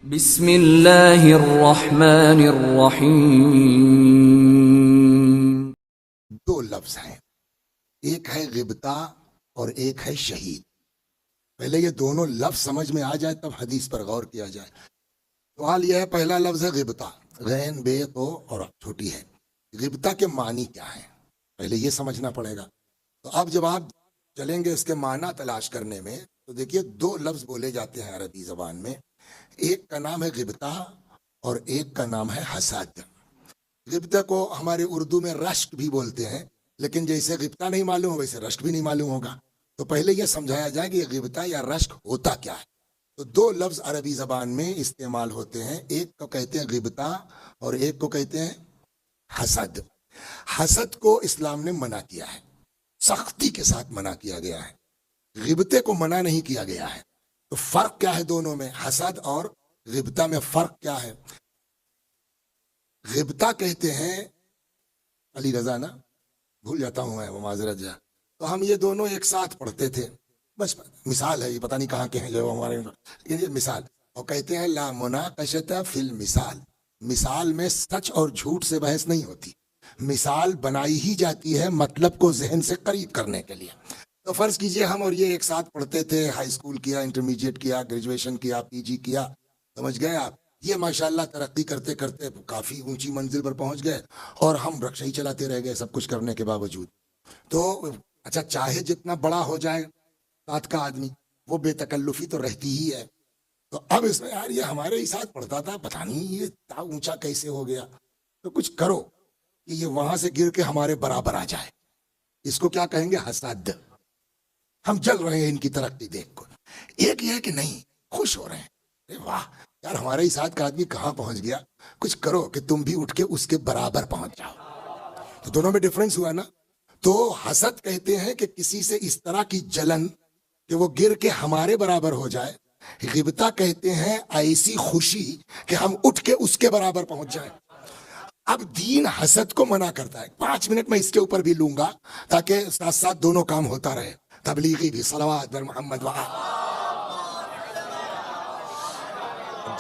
بسم اللہ الرحمن الرحیم۔ دو لفظ ہیں، ایک ہے غبطہ اور ایک ہے شہید۔ پہلے یہ دونوں لفظ سمجھ میں آ جائے تب حدیث پر غور کیا جائے۔ سوال یہ ہے، پہلا لفظ ہے غبطہ، غین بے تو اور چھوٹی ہے۔ غبطہ کے معنی کیا ہے پہلے یہ سمجھنا پڑے گا۔ تو اب جب آپ چلیں گے اس کے معنی تلاش کرنے میں تو دیکھیے دو لفظ بولے جاتے ہیں عربی زبان میں، ایک کا نام ہے غبطہ اور ایک کا نام ہے حسد۔ غبطہ کو ہمارے اردو میں رشک بھی بولتے ہیں، لیکن جیسے غبطہ نہیں معلوم ویسے رشک بھی نہیں معلوم ہوگا۔ تو پہلے یہ سمجھایا جائے کہ یہ غبطہ یا رشک ہوتا کیا ہے۔ تو دو لفظ عربی زبان میں استعمال ہوتے ہیں، ایک کو کہتے ہیں غبطہ اور ایک کو کہتے ہیں حسد۔ حسد کو اسلام نے منع کیا ہے، سختی کے ساتھ منع کیا گیا ہے، غبطے کو منع نہیں کیا گیا ہے۔ تو فرق کیا ہے دونوں میں؟ حسد اور غبطہ میں فرق کیا ہے؟ غبطہ کہتے ہیں، علی رضا نا بھول جاتا ہوں میں، وہ معذرت جا، تو ہم یہ دونوں ایک ساتھ پڑھتے تھے، بس مثال ہے، یہ پتہ نہیں کہاں کے ہیں جو ہمارے، لیکن یہ مثال، اور کہتے ہیں لا مناقشۃ فی المثال، مثال میں سچ اور جھوٹ سے بحث نہیں ہوتی، مثال بنائی ہی جاتی ہے مطلب کو ذہن سے قریب کرنے کے لیے۔ تو فرض کیجئے ہم اور یہ ایک ساتھ پڑھتے تھے، ہائی اسکول کیا، انٹرمیڈیٹ کیا، گریجویشن کیا، پی جی کیا، سمجھ گئے آپ؟ یہ ماشاءاللہ ترقی کرتے کرتے کافی اونچی منزل پر پہنچ گئے اور ہم رکشہ ہی چلاتے رہ گئے سب کچھ کرنے کے باوجود۔ تو اچھا، چاہے جتنا بڑا ہو جائے ساتھ کا آدمی، وہ بے تکلفی تو رہتی ہی ہے۔ تو اب اس میں یار یہ ہمارے ہی ساتھ پڑھتا تھا، پتہ نہیں یہ اتنا اونچا کیسے ہو گیا، تو کچھ کرو کہ یہ وہاں سے گر کے ہمارے برابر آ جائے۔ اس کو کیا کہیں گے؟ حسد۔ ہم جل رہے ہیں ان کی ترقی دیکھ کر۔ ایک یہ ہے کہ نہیں، خوش ہو رہے ہیں، ارے واہ یار ہمارے ہی ساتھ کا آدمی کہاں پہنچ گیا، کچھ کرو کہ تم بھی اٹھ کے اس کے برابر پہنچ جاؤ۔ تو دونوں میں ڈیفرنس ہوا نا۔ تو حسد کہتے ہیں کہ کسی سے اس طرح کی جلن کہ وہ گر کے ہمارے برابر ہو جائے، غبطہ کہتے ہیں ایسی خوشی کہ ہم اٹھ کے اس کے برابر پہنچ جائیں۔ اب دین حسد کو منع کرتا ہے۔ 5 منٹ میں اس کے اوپر بھی لوں گا تاکہ ساتھ ساتھ دونوں کام ہوتا رہے، تبلیغی بھی، صلوات بر محمد وآل۔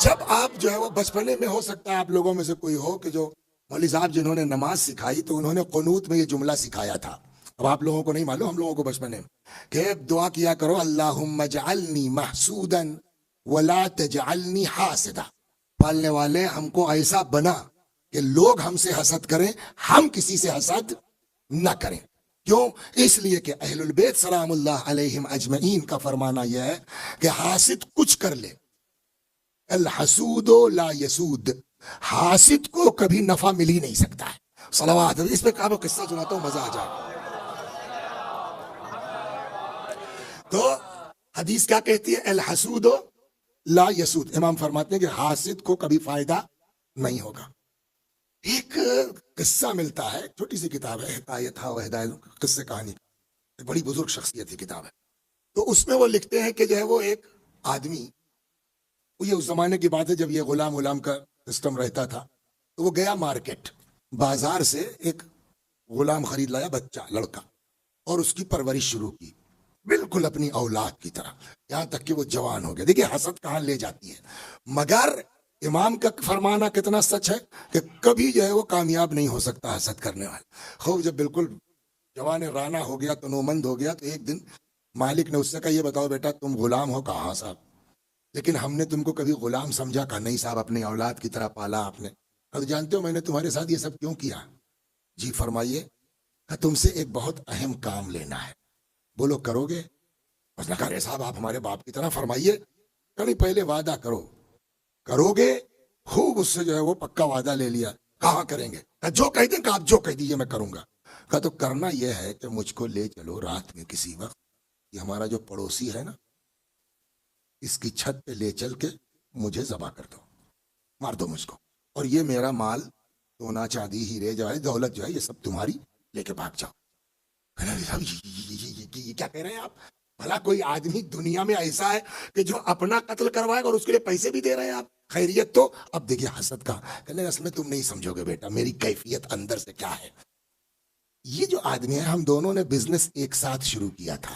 جب آپ جو ہے وہ بچپنے میں، ہو سکتا ہے آپ لوگوں میں سے کوئی ہو کہ جو مولوی صاحب جنہوں نے نماز سکھائی تو انہوں نے قنوت میں یہ جملہ سکھایا تھا، اب آپ لوگوں کو نہیں معلوم، ہم لوگوں کو بچپنے میں، کہ دعا کیا کرو اللہم اجعلنی محسودا ولا تجعلنی حاسدا، پالنے والے ہم کو ایسا بنا کہ لوگ ہم سے حسد کریں، ہم کسی سے حسد نہ کریں۔ کیوں؟ اس لیے کہ اہل البیت سلام اللہ علیہم اجمعین کا فرمانا یہ ہے کہ حاسد کچھ کر لے، الحسود لا یسود، حاسد کو کبھی نفع مل ہی نہیں سکتا ہے۔ صلوات، اس پہ کعبہ قصہ سناتا ہوں، مزہ آ جائے۔ تو حدیث کیا کہتی ہے؟ الحسود لا یسود، امام فرماتے ہیں کہ حاسد کو کبھی فائدہ نہیں ہوگا۔ ایک قصہ ملتا ہے، چھوٹی سی کتاب ہے، ہدایت و ہدایت، قصے کہانی، ایک بڑی بزرگ شخصیت کی کتاب ہے۔ تو اس میں وہ لکھتے ہیں کہ جو ہے وہ ایک آدمی، یہ اس زمانے کی بات ہے جب یہ غلام کا سسٹم رہتا تھا، تو وہ گیا مارکیٹ، بازار سے ایک غلام خرید لایا، بچہ لڑکا، اور اس کی پرورش شروع کی بالکل اپنی اولاد کی طرح، یہاں تک کہ وہ جوان ہو گیا۔ دیکھیے حسد کہاں لے جاتی ہے، مگر امام کا فرمانا کتنا سچ ہے کہ کبھی جو ہے وہ کامیاب نہیں ہو سکتا حسد کرنے والا۔ خوب جب بالکل جوان رانا ہو گیا، تنومند ہو گیا، تو ایک دن مالک نے اس سے کہا یہ بتاؤ بیٹا تم غلام ہو؟ کہا ہاں صاحب، لیکن ہم نے تم کو کبھی غلام سمجھا؟ کہا نہیں صاحب، اپنی اولاد کی طرح پالا آپ نے۔ اب جانتے ہو میں نے تمہارے ساتھ یہ سب کیوں کیا؟ جی فرمائیے۔ کہ تم سے ایک بہت اہم کام لینا ہے، بولو کرو گے؟ اس نے کہا ارے صاحب آپ ہمارے باپ کی طرح، فرمائیے۔ کہ نہیں پہلے وعدہ کرو، کرو گے؟ خوب اس سے جو ہے وہ پکا وعدہ لے لیا۔ کہاں کریں گے؟ کہ جو کہہ دیں، کہ آپ جو کہہ دیجیے میں کروں گا۔ کہا تو کرنا یہ ہے کہ مجھ کو لے چلو رات میں کسی وقت، یہ ہمارا جو پڑوسی ہے نا، اس کی چھت پہ لے چل کے مجھے ذبح کر دو، مار دو مجھ کو، اور یہ میرا مال، سونا چاندی ہیرے جو ہے دولت جو ہے یہ سب تمہاری، لے کے بھاگ جاؤ۔ یہ کیا کہہ رہے ہیں آپ؟ بھلا کوئی آدمی دنیا میں ایسا ہے کہ جو اپنا قتل کروائے گا اور اس کے لیے پیسے بھی دے رہے ہیں آپ؟ خیریت تو اب دیکھیے حسد کا، کہنے اصل میں تم نہیں سمجھو گے بیٹا میری کیفیت اندر سے کیا ہے۔ یہ جو آدمی ہے، ہم دونوں نے بزنس ایک ساتھ شروع کیا تھا،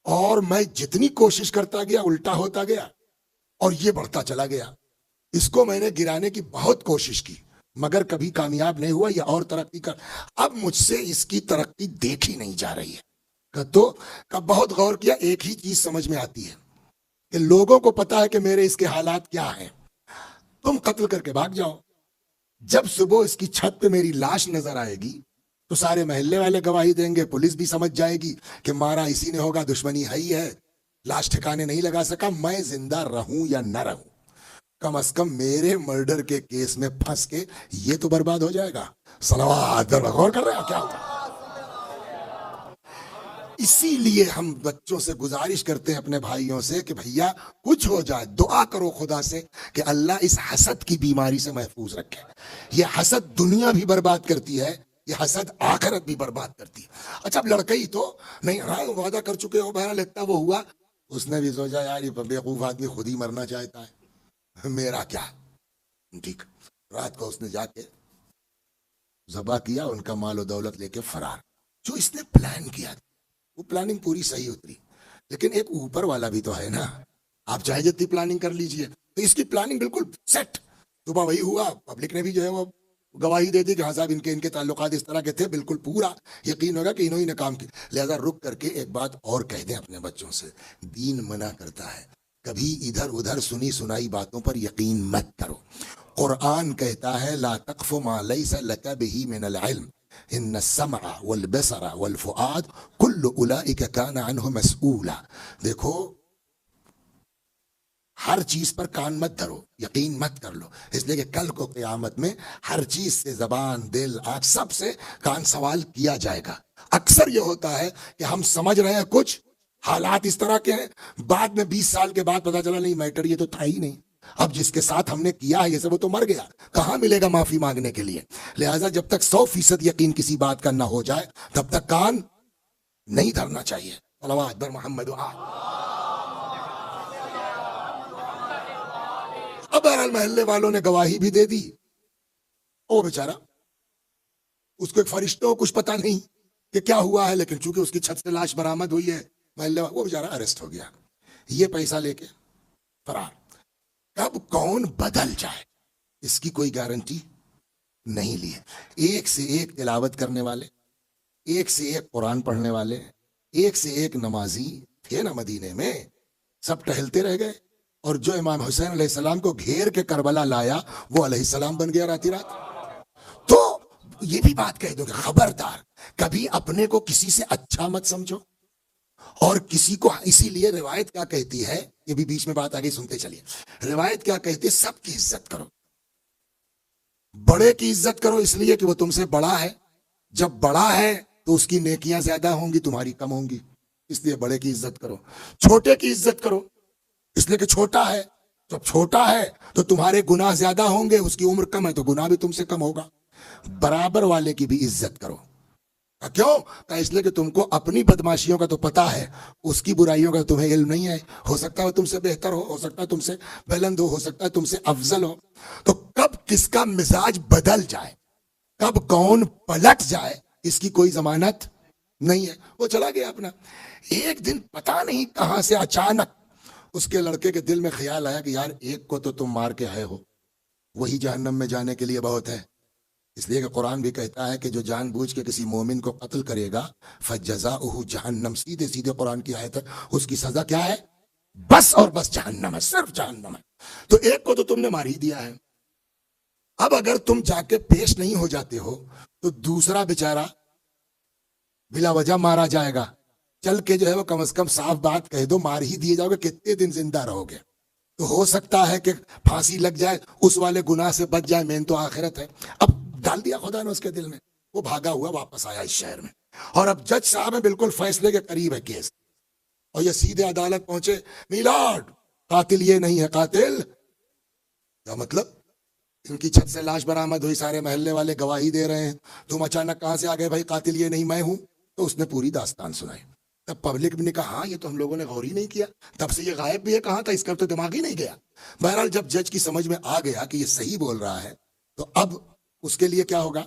اور میں جتنی کوشش کرتا گیا الٹا ہوتا گیا۔ اور یہ بڑھتا چلا گیا. اس کو میں نے گرانے کی بہت کوشش کی مگر کبھی کامیاب نہیں ہوا. یہ اور ترقی کر, اب مجھ سے اس کی ترقی دیکھی نہیں جا رہی ہے. تو بہت غور کیا, ایک ہی چیز سمجھ میں آتی ہے کہ لوگوں کو پتا ہے کہ میرے اس کے حالات کیا ہیں. تم قتل کر کے بھاگ جاؤ, جب صبح اس کی چھت پہ میری لاش نظر آئے گی تو سارے محلے والے گواہی دیں گے, پولیس بھی سمجھ جائے گی کہ مارا اسی نے ہوگا, دشمنی ہے ہی ہے, لاش ٹھکانے نہیں لگا سکا. میں زندہ رہوں یا نہ رہوں, کم از کم میرے مرڈر کے کیس میں پھنس کے یہ تو برباد ہو جائے گا. صلوات, غور کر رہے ہیں کیا ہوتا ہے؟ اسی لیے ہم بچوں سے گزارش کرتے ہیں اپنے بھائیوں سے کہ بھیا کچھ ہو جائے دعا کرو خدا سے کہ اللہ اس حسد کی بیماری سے محفوظ رکھے. یہ حسد دنیا بھی برباد کرتی ہے, یہ حسد آخرت بھی برباد کرتی ہے. اچھا اب لڑکا ہی تو نہیں, ہاں وعدہ کر چکے ہو, بہرحال لگتا وہ ہوا, اس نے بھی سوچا یار یہ بیوقوف آدمی خود ہی مرنا چاہتا ہے, میرا کیا. ٹھیک, رات کو اس نے جا کے ذبح کیا, ان کا مال و دولت لے کے فرار. جو اس نے پلان کیا وہ پلاننگ پوری صحیح اتری, لیکن ایک اوپر والا بھی تو ہے نا. آپ چاہے جتنی پلاننگ کر لیجئے, تو اس کی پلاننگ بالکل سیٹ. صبح وہی ہوا, پبلک نے بھی جو ہے وہ گواہی دے دی کہ ہاں صاحب ان کے تعلقات اس طرح کے تھے, بالکل پورا یقین ہوگا کہ انہوں ہی نے کام کیا. لہذا رک کر کے ایک بات اور کہہ دیں اپنے بچوں سے, دین منع کرتا ہے کبھی ادھر ادھر سنی سنائی باتوں پر یقین مت کرو. قرآن کہتا ہے لا تقف ما لیس لک بہ من العلم ان السمع والبصر والفؤاد کل اولئک کان عنہ مسئولا. دیکھو ہر چیز پر کان مت دھرو, یقین مت کر لو, اس لیے کہ کل کو قیامت میں ہر چیز سے زبان, دل, آنکھ, سب سے کان سوال کیا جائے گا. اکثر یہ ہوتا ہے کہ ہم سمجھ رہے ہیں کچھ, حالات اس طرح کے ہیں, بعد میں 20 سال کے بعد پتا چلا نہیں میٹر یہ تو تھا ہی نہیں. اب جس کے ساتھ ہم نے کیا ہے یہ سب وہ تو مر گیا, کہاں ملے گا معافی مانگنے کے لیے. لہٰذا جب تک 100% یقین کسی بات کا نہ ہو جائے تب تک کان نہیں دھرنا چاہیے. صلوات بر محمد و آل. اب بہرحال محلے والوں نے گواہی بھی دے دی. او بیچارہ, اس کو ایک فرشتوں کو کچھ پتا نہیں کہ کیا ہوا ہے, لیکن چونکہ اس کی چھت سے لاش برآمد ہوئی ہے, محلے وہ بیچارہ اریسٹ ہو گیا. یہ پیسہ لے کے فرار. کب کون بدل جائے اس کی کوئی گارنٹی نہیں لی ہے. ایک سے ایک تلاوت کرنے والے, ایک سے ایک قرآن پڑھنے والے, ایک سے ایک نمازی تھے نا مدینے میں, سب ٹہلتے رہ گئے. اور جو امام حسین علیہ السلام کو گھیر کے کربلا لایا وہ علیہ السلام بن گیا راتی رات. تو یہ بھی بات کہہ دو کہ خبردار کبھی اپنے کو کسی سے اچھا مت سمجھو, اور کسی کو, اسی لیے روایت کیا کہتی ہے, یہ بھی بیچ میں بات آگے سنتے چلیے, روایت کیا کہتی ہے, سب کی عزت کرو. بڑے کی عزت کرو اس لیے کہ وہ تم سے بڑا ہے, جب بڑا ہے تو اس کی نیکیاں زیادہ ہوں گی, تمہاری کم ہوں گی, اس لیے بڑے کی عزت کرو. چھوٹے کی عزت کرو اس لیے کہ چھوٹا ہے, جب چھوٹا ہے تو تمہارے گناہ زیادہ ہوں گے, اس کی عمر کم ہے تو گناہ بھی تم سے کم ہوگا. برابر والے کی بھی عزت کرو. کیوں؟ اس لیے کہ تم کو اپنی بدماشیوں کا تو پتا ہے, اس کی برائیوں کا تمہیں علم نہیں ہے. ہو سکتا ہے تم سے بہتر ہو سکتا ہے تم سے بلند ہو سکتا ہے تم سے افضل ہو. تو کب کس کا مزاج بدل جائے, کب کون پلٹ جائے, اس کی کوئی ضمانت نہیں ہے. وہ چلا گیا اپنا. ایک دن پتا نہیں کہاں سے اچانک اس کے لڑکے کے دل میں خیال آیا کہ یار ایک کو تو تم مار کے آئے ہو, وہی جہنم میں جانے کے لیے بہت ہے. اس لیے کہ قرآن بھی کہتا ہے کہ جو جان بوجھ کے کسی مومن کو قتل کرے گا فجزاؤہ جہنم, سیدھے سیدھے قرآن کی آیت ہے, اس کی سزا کیا ہے, بس اور بس جہنم ہے, صرف جہنم ہے. تو ایک کو تو تم نے مار ہی دیا ہے. اب اگر تم جا کے پیش نہیں ہو جاتے ہو تو دوسرا بیچارہ بلا وجہ مارا جائے گا. چل کے جو ہے وہ کم از کم صاف بات کہہ دو, مار ہی دیے جاؤ گے, کتنے دن زندہ رہو گے. تو ہو سکتا ہے کہ پھانسی لگ جائے, اس والے گناہ سے بچ جائے, مین تو آخرت ہے. اب ڈال دیا خدا نے اس کے دل میں, وہ بھاگا ہوا واپس آیا اس شہر میں, اور اب جج صاحب ہے بالکل فیصلے کے قریب ہے کیس, اور یہ سیدھے عدالت پہنچے. میلارڈ قاتل یہ نہیں ہے, قاتل کیا مطلب, ان کی چھت سے لاش برآمد ہوئی, سارے محلے والے گواہی دے رہے ہیں, تم اچانک کہاں سے آ گئے بھائی, قاتل یہ نہیں میں ہوں. تو اس نے پوری داستان سنائی. تب پبلک بھی نے کہا ہاں یہ تو ہم لوگوں نے غور ہی نہیں کیا, تب سے یہ غائب بھی ہے, کہاں تھا, اس کا تو دماغ ہی نہیں گیا. بہرحال جب جج کی سمجھ میں آ گیا کہ یہ صحیح بول رہا ہے تو اب اس کے لیے کیا ہوگا,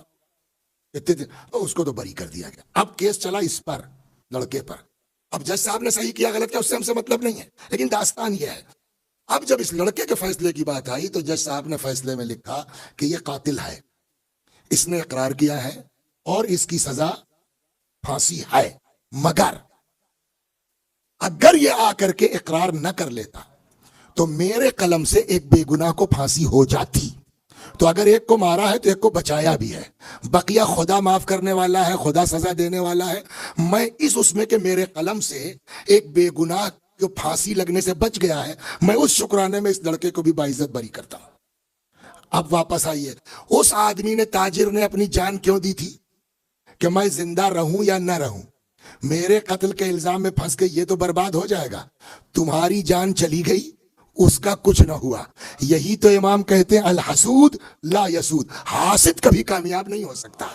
تو اس کو تو بری کر دیا گیا. اب کیس چلا اس پر, لڑکے پر. اب جج صاحب نے صحیح کیا غلط کیا اس سے ہم سے مطلب نہیں ہے, لیکن داستان یہ ہے اب جب اس لڑکے کے فیصلے کی بات آئی تو جج صاحب نے فیصلے میں لکھا کہ یہ قاتل ہے، اس نے اقرار کیا ہے اور اس کی سزا پھانسی ہے، مگر اگر یہ آ کر کے اقرار نہ کر لیتا تو میرے قلم سے ایک بے گناہ کو پھانسی ہو جاتی. تو اگر ایک کو مارا ہے تو ایک کو بچایا بھی ہے، بقیہ خدا معاف کرنے والا ہے، خدا سزا دینے والا ہے. میں اس میں کہ میرے قلم سے ایک بے گناہ جو پھانسی لگنے سے بچ گیا ہے، میں اس شکرانے میں اس لڑکے کو بھی باعزت بری کرتا ہوں. اب واپس آئیے، اس آدمی نے، تاجر نے اپنی جان کیوں دی تھی؟ کہ میں زندہ رہوں یا نہ رہوں، میرے قتل کے الزام میں پھنس کے یہ تو برباد ہو جائے گا. تمہاری جان چلی گئی، اس کا کچھ نہ ہوا. یہی تو امام کہتے ہیں الحسود لا یسود، حاسد کبھی کامیاب نہیں ہو سکتا.